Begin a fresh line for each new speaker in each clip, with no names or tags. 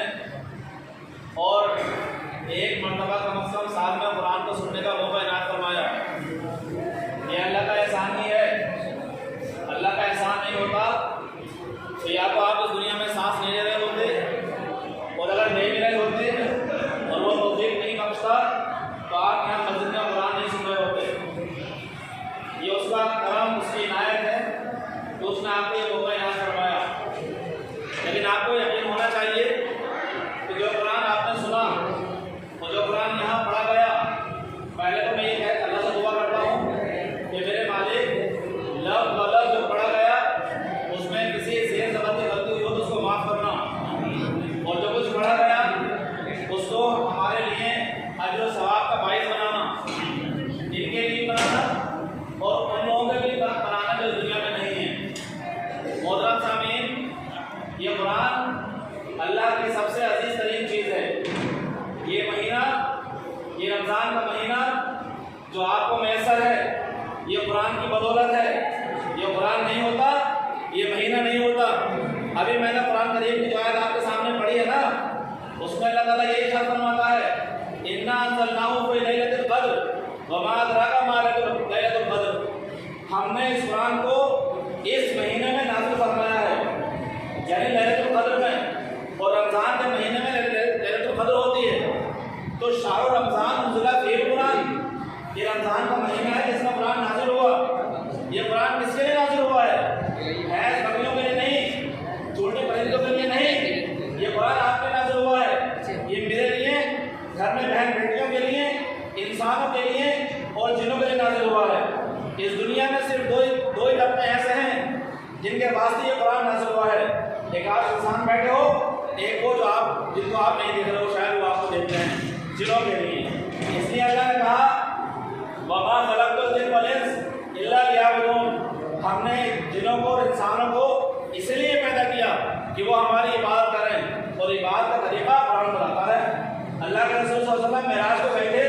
हैं और एक मरतबा कम अज़ कम साल में कुरान को सुनने का मौका इनायत फरमाया। ये अल्लाह का एहसान ही है। अल्लाह का एहसान नहीं होता तो या तो आप इस दुनिया में सांस नहीं ले रहे होते, और अगर ले भी रहे होते और वो तौफीक नहीं बख्शता तो आप यहाँ मस्जिद में कुरान नहीं सुन रहे होते। ये उसका करम, उसकी इनायत है तो उसने आपको ये मौका इनायत फरमाया। लेकिन आपको यकीन होना चाहिए कि जो कुरान आपने सुना और जो कुरान यहाँ पढ़ा गया, पहले तो मैं ये अल्लाह से दुआ करता हूँ कि मेरे मालिक लफ्ज़ ब जो पढ़ा गया उसमें किसी ज़ेर ज़बर की गलती हुई हो तो उसको माफ़ करना, और जो कुछ पढ़ा गया उसको हमारे लिए अजर और सवाब का बाइस बनाना, इनके लिए बनाना और उन लोगों के लिए बनाना जो दुनिया में नहीं है। मोहतरम सामीन, ये कुरान अल्लाह की सबसे अजीज तरीन चीज़ है। ये महीना, ये रमज़ान का महीना जो आपको मैसर है, ये कुरान की बदौलत है। ये कुरान नहीं होता, ये महीना नहीं होता। अभी मैंने कुरान करीम की जो आयत आपके सामने पढ़ी है ना, उसमें अल्लाह ताला ये इरशाद फरमाता है, इन्ना अंज़लनाहु फी लैलतिल क़द्र वमा अदराका मा लैलतुल क़द्र। हमने इस कुरान को इस महीने में नाज़िल फरमाया है, यानी लैलतुल क़द्र में, और रमज़ान के महीने में लैलतुल क़द्र होती है। तो शाहरुर रमज़ान उनज़िला फ़ीहिल कुरान, ये रमज़ान का महीना है जिसमें कुरान नाज़िल हुआ। ये कुरान किसके लिए नाज़िल हुआ है? भैंस बकरियों के लिए नहीं, छोटे परिंदों के लिए नहीं, ये कुरान आपके नाज़िल हुआ है। ये मेरे लिए, घर में बहन बेटियों के लिए, इंसानों के लिए और जिन्हों के लिए नाज़िल हुआ है। इस दुनिया में सिर्फ दो ही तबके ऐसे हैं जिनके वास्ते ये कुरान नाज़िल हुआ है। एक आप इंसान बैठे हो, एक वो जो आप जिनको आप नहीं देख रहे हो, शायद वो आपको देखते हैं, जिन्हों के लिए। इसलिए अल्लाह ने कहा वमा खलक़तुल जिन्न वल इंस इल्ला लियअबुदून। हमने जिन्हों को और इंसानों को इसलिए पैदा किया कि वो हमारी इबादत करें, और इबादत का तरीका कुरान बताता है। अल्लाह के रसूल सल्लल्लाहु अलैहि वसल्लम मेराज को गए थे,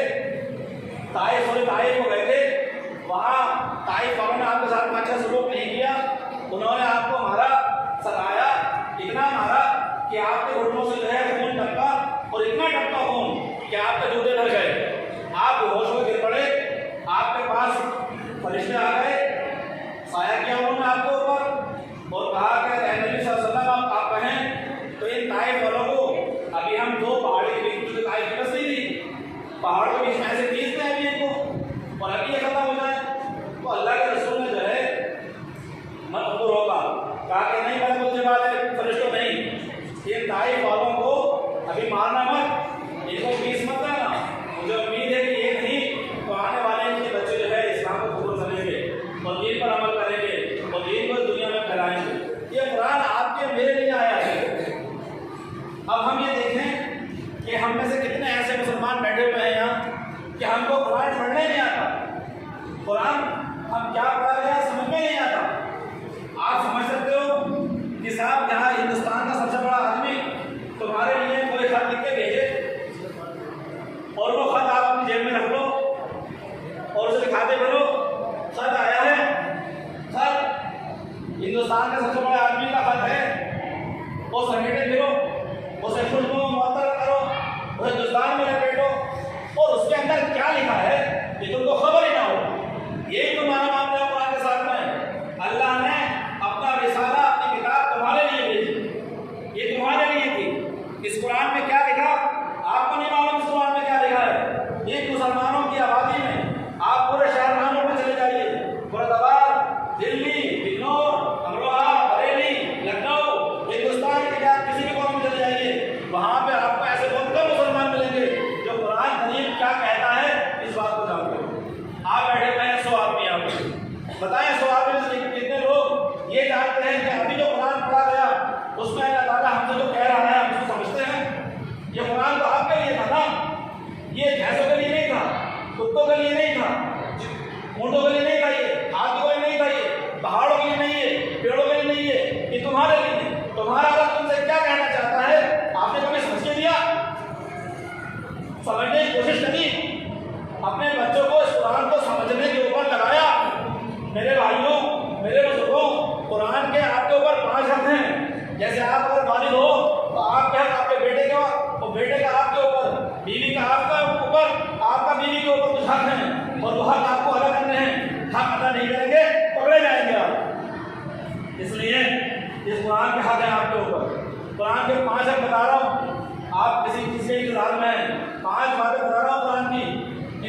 ताइफ को गए थे। वहाँ ताइफ वालों ने आपके साथ अच्छा सलूक नहीं किया, उन्होंने आपको मारा, सताया, इतना मारा कि आपके घुटनों से जो है खून टपका, और इतना टपका खून कि आपके जूते भर गए, आप बेहोश होकर गिर पड़े। आपके पास फरिश्ते आ गए, साया किया उन्होंने आपके ऊपर और कहा कि नबी सल्लल्लाहु अलैहि वसल्लम आप कहें तो इन ताइफ वालों को अभी हम दो पहाड़ के बीच, जो ताइफ की बस्ती थी, पहाड़ के बीच में ऐसे खींचते हैं अभी इनको, और अभी ये खत्म हो जाए। तो अल्लाह के रसूल ने जो है मत उनको रोका, कहा कि नहीं भाई मुझे बात है फरिश्तों नहीं, इन ताइफ वालों को अभी मारना मत, इनको पीस मत देना। मुझे उम्मीद है कि ये नहीं तो आने वाले इनके बच्चे जो है इस्लाम को कबूल करेंगे और दीन पर अमल करेंगे और दीन को दुनिया में फैलाएंगे। ये कुरान आपके मेरे लिए आया है। अब हम ये देखें कि हम में से कितने ऐसे मुसलमान बैठे हुए हैं यहाँ कि हमको कुरान पढ़ने नहीं आता, कुरान हम क्या पढ़ा गया समझ में नहीं आता। आप समझ सकते हो कि साहब यहाँ हिंदुस्तान का सबसे बड़ा आदमी तुम्हारे लिए कोई खत लिख के भेजे, और वो खत आप अपनी जेब में रख लो और उसे दिखाते फिरो, खत आया है, खत हिंदुस्तान के सबसे बड़े आदमी का खत है, वो समेटे फिरो, उसे खुशबू मुअत्तर करो, उसे हिंदुस्तान में लपेटो, और उसके अंदर क्या लिखा है ये तुमको खबर ही ना हो। यही तुम्हारा मामला है कुरान के साथ में। अल्लाह ने अपना रिसाला, अपनी किताब तुम्हारे लिए भेजी, ये तुम्हारे लिए थी। इस कुरान में क्या लिखा आपको नहीं मालूम, इस कुरान में क्या लिखा है। एक मुसलमानों की आबादी में आप पूरे शहरनामों में चले जाइए, मुरादाबाद, दिल्ली, बिजनौर, अमरोहा, बरेली, लखनऊ, हिंदुस्तान के क्या किसी भी कोने में चले जाइए, वहाँ पे आपको ऐसे बहुत कम मुसलमान मिलेंगे जो कुरान करीम क्या कहता है इस बात को जानते हो। आप बैठे हुए हैं 100 आदमी, आप बताएं 100 आदमी से कितने लोग ये जानते हैं कि अभी जो कुरान पढ़ा गया उसमें अल्लाह ताला हमसे जो कह रहा है हम उसको समझते हैं। ये कुरान तो आपके लिए था ना, ये भैंसों के लिए नहीं था, कुत्तों के लिए नहीं था, ऊँटों के लिए नहीं था, ये हाथियों के लिए नहीं था, ये पहाड़ों के लिए नहीं है, पेड़ों के लिए नहीं है, ये तुम्हारे लिए। तुम्हारा अल्लाह तुमसे क्या कहना चाहता है आपने कभी समझ के दिया, समझने की कोशिश करी, अपने बच्चों को इस कुरान को समझने के ऊपर लगाया। मेरे भाइयों, मेरे बुजुर्गों, कुरान के आपके ऊपर 5 हक हैं। जैसे आप अगर वालिद हो तो आपके हक आपके बेटे हक हैं और वो हक आपको अदा करने हैं। हक अदा नहीं करेंगे पकड़े जाएंगे आप। इसलिए इस कुरान के हक है आपके ऊपर। कुरान के 5 हक बता रहा हूँ, आप किसी चीज़ के इंतजार में हैं। 5 बातें बता रहा हूँ कुरान की।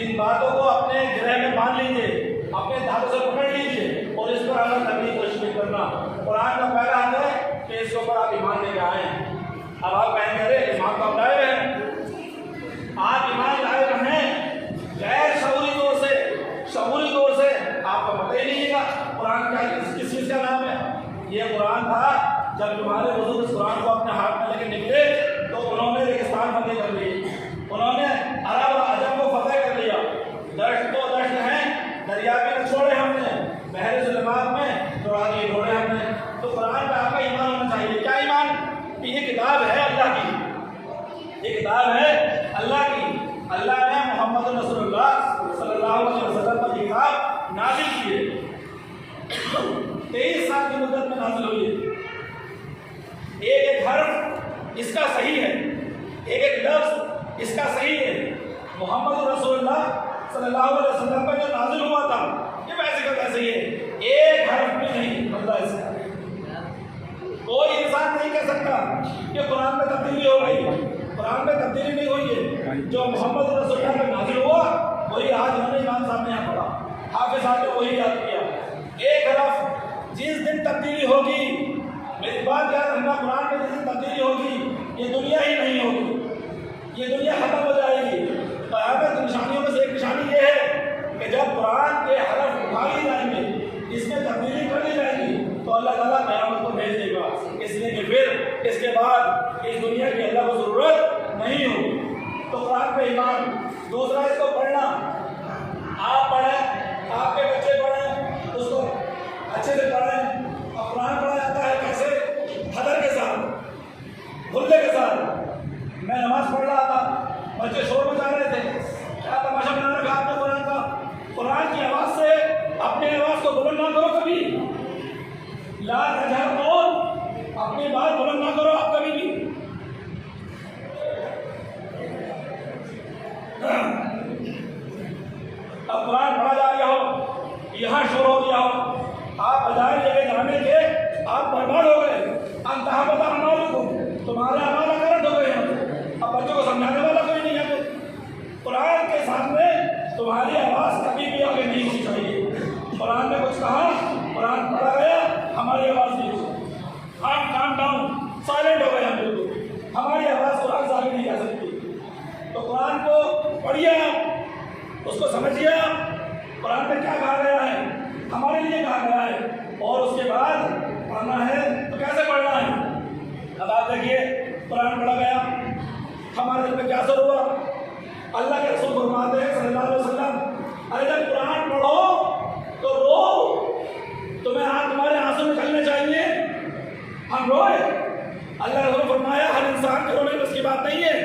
इन बातों को अपने गृह में बांध लीजिए, अपने धातों से पकड़ लीजिए और इस पर अमल करने की कोशिश करना। कुरान का पहला हक है कि इसके ऊपर आप ईमान लेके आए। अब आप कहेंगे अरे ईमान तो आप लाए हुए हैं। आप ईमान लाए हुए हैं गैर शऊरी तौर से, शऊरी तौर से आपको पता ही नहीं है कुरान क्या किस चीज़ का नाम है। ये कुरान था जब तुम्हारे बुजुर्ग इस कुरान को अपने हाथ में लेके निकले तो उन्होंने रेगिस्तान फतेह कर लिए, उन्होंने अरब और अजम को फतेह कर लिया। दश्त तो दश्त हैं, दरिया में न छोड़े हमने, बहरे जुल्मात में दौड़ा दिए ढोड़े हमने। तो कुरान पे आपका ईमान होना चाहिए। क्या ईमान? कि ये किताब है अल्लाह की, ये किताब है अल्लाह की। अल्लाह ने मोहम्मद रसूलुल्लाह सल्लल्लाहु अलैहि वसल्लम पर ये किताब नाज़िल की है। 23 साल की मुद्दत में नाज़िल हुई है। एक एक हर्फ इसका सही है, एक एक लफ्ज़ इसका सही है। मोहम्मद रसूलुल्लाह सल्लल्लाहु अलैहि वसल्लम पर जो नाज़िल हुआ था ये वैसे का वैसे ही है, एक हर्फ भी नहीं बदला इसका। कोई इंसान नहीं कह सकता कि कुरान में तब्दीली हो गई। कुरान में तब्दीली नहीं हुई है। जो मोहम्मद रसूलुल्लाह पर नाज़िल हुआ वही आज हमने इमाम साहब ने यहाँ पढ़ा, हाफिज़ साहब ने वही याद किया। एक हरफ जिस दिन तब्दीली होगी, मेरी बात याद रखना, कुरान में जिस दिन तब्दीली होगी ये दुनिया ही नहीं होगी, ये दुनिया खत्म हो जाएगी। तो क़यामत की निशानियों में से एक निशानी ये है कि जब कुरान के हरफ उठा लिए जाएंगे, इसमें तब्दीली कर दी जाएगी तो अल्लाह ताला क़यामत को भेज देगा। इसलिए कि फिर इसके बाद इस दुनिया की अल्लाह को ज़रूरत नहीं होगी। तो कुरान पे ईमान। दूसरा, इसको पढ़ना। आप पढ़ें, आपके बच्चे पढ़ें, उसको अच्छे से पढ़ें। और कुरान पढ़ा जाता है कैसे? हदर के साथ, खुल्ले के साथ। मैं नमाज पढ़ रहा था, बच्चे शोर मचा रहे थे, क्या तमाशा बना रखा आपने कुरान का। कुरान की आवाज़ से अपनी आवाज़ को बुलंद ना करो कभी, ला तजहर कौल, अपनी बात बुलंद ना करो आप कभी भी। अब कुरान पढ़ा जा रहा हो, यहाँ शोर हो गया हो, आप बजाय जगह जाने के आप बर्बाद हो गए। अंतहा बता अमालुकुम, तुम्हारे अमाल गलत हो गए हैं। अब बच्चों को समझाने वाला कोई नहीं है। कुरान के सामने तुम्हारी आवाज़ कभी भी आगे नहीं होनी चाहिए। कुरान ने कुछ कहा, कुरान पढ़ा गया, हमारी आवाज़ नहीं हुई, हम काम डाउन, साइलेंट हो गए हम बिल्कुल, हमारी आवाज़ कुरान से आगे नहीं जा सकती। तो कुरान को पढ़िए, उसको समझिए कुरान में क्या कहा गया है, हमारे लिए कहा गया है, और उसके बाद पढ़ना है तो कैसे पढ़ना है। अब आप देखिए कुरान पढ़ा गया, हमारे दिल में क्या असर हुआ। अल्लाह के रसूल फरमाते हैं सल्लल्लाहु अलैहि वसल्लम, अरे जब कुरान पढ़ो तो रो, तुम्हें तुम्हारे आंसू निकलने चाहिए, हम रोए। अल्लाह ने फरमाया हर इंसान के रोने में उसकी बात नहीं है,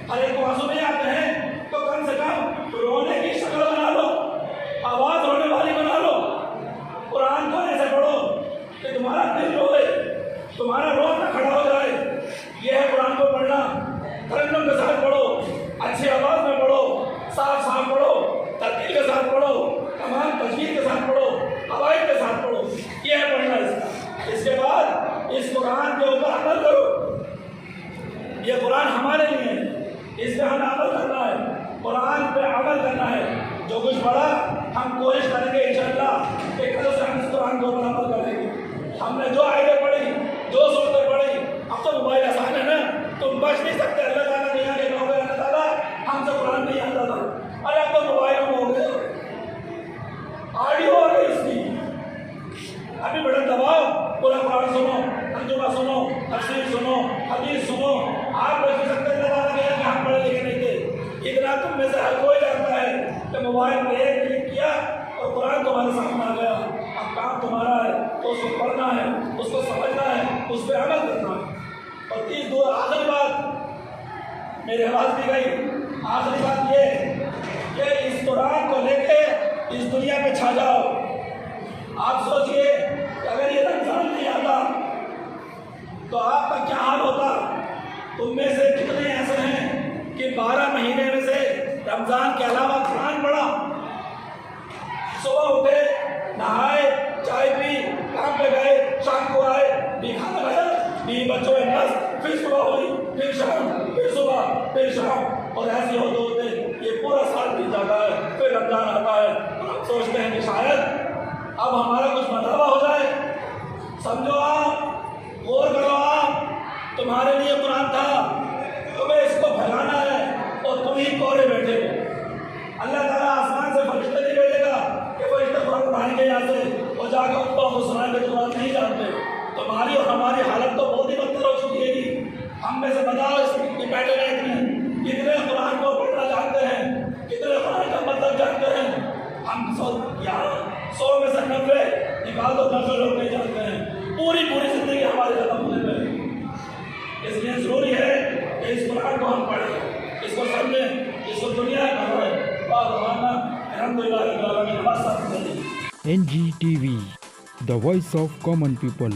हर एक को आंसू नहीं आते हैं, तो कम से कम रोने की शक्ल बना लो, आवाज़ रोने वाली बना लो। कुरान को ऐसे पढ़ो कि तुम्हारा दिल रोए, तुम्हारा रोना खड़ा हो जाए। यह है कुरान को पढ़ना। तरन्नुम के साथ पढ़ो, अच्छी आवाज़ में पढ़ो, साफ साफ पढ़ो, तरतील के साथ पढ़ो, तमाम तजवीज़ के साथ पढ़ो, कवाइद के साथ पढ़ो। यह है पढ़ना इसका। इसके बाद इस कुरान के ऊपर अमल करो। ये कुरान हमारे लिए है, इस पर हमें अमल करना है, कुरान पे अमल करना है। जो कुछ पढ़ा हम कोशिश करेंगे इंशाअल्लाह कि कल से हम इस कुरान के ऊपर अमल करेंगे। हमने जो आयतें पढ़ी, जो सूरतें पढ़ी, अब तो मोबाइल आसान है ना, तुम बच नहीं सकते। अल्लाह ताला ने यहाँ लिखा होगा, अल्लाह ताला हमसे कुरान नहीं आता था, अरे अब तो मोबाइलों में हो गए, ऑडियो आ गई इसकी। अभी बटन दबाओ, पूरा कुरान सुनो, तर्जुमा सुनो, तफसीर सुनो, हदीस सुनो। आप बच नहीं सकते। अल्लाह ताला ने हम पढ़े लिखे नहीं थे। इतना तुम में से हर कोई जानता है कि मोबाइल में एक क्लिक किया और कुरान तुम्हारे सामने आ गया। अब काम तुम्हारा है तो उसको पढ़ना है, उसको समझना है, उस पर अमल करना है। और आखिरी बात, मेरी आवाज़ भी गई, आखिरी बात ये कि इस कुरान को लेके इस दुनिया पे छा जाओ। आप सोचिए कि अगर ये रमज़ान नहीं आता तो आपका क्या हाल होता। तुम में से कितने ऐसे हैं कि 12 महीने में से रमज़ान के अलावा कुरान पढ़ा,
सुबह उठे, नहाए, चाय पी, काम पे गए, शाम को आए, भी खाना खाया, भी बच्चों में मस्त, फिर सुबह हुई, फिर शाम, फिर सुबह, फिर शाम, और ऐसे होते होते ये पूरा साल बीत जाता है। फिर रमजान आता है और हम सोचते हैं कि शायद अब हमारा कुछ बदलाव हो जाए। समझो आप, गौर करो आप, तुम्हारे लिए कुरान था, तुम्हें इसको फैलाना है और तुम ही कोरे बैठे हो। अल्लाह ताला आसमान से फरिश्ते नहीं भेजेगा कि फरिश्ते कुरान पढ़ाएंगे यहाँ से और जाकर उनको सुनाएंगे जो कुरान नहीं जानते। तुम्हारी और हमारी हालत तो बहुत ही बदतर हो चुकी है कि हम में से बताओ इसकी बैठे हैं कितने कुरान को पढ़ना जानते हैं, कितने कुरान का मतलब जानते हैं। हम 100 में से 90 निकाल दो, 90 लोग नहीं जानते हैं। पूरी जिंदगी हमारी खत्म होने पर। इसलिए जरूरी है कि इस कुरान को हम पढ़ें, इसको समझें, इसको दुनिया में पढ़ें। अल्हम्दुलिल्लाह
NGTV, the voice of common people.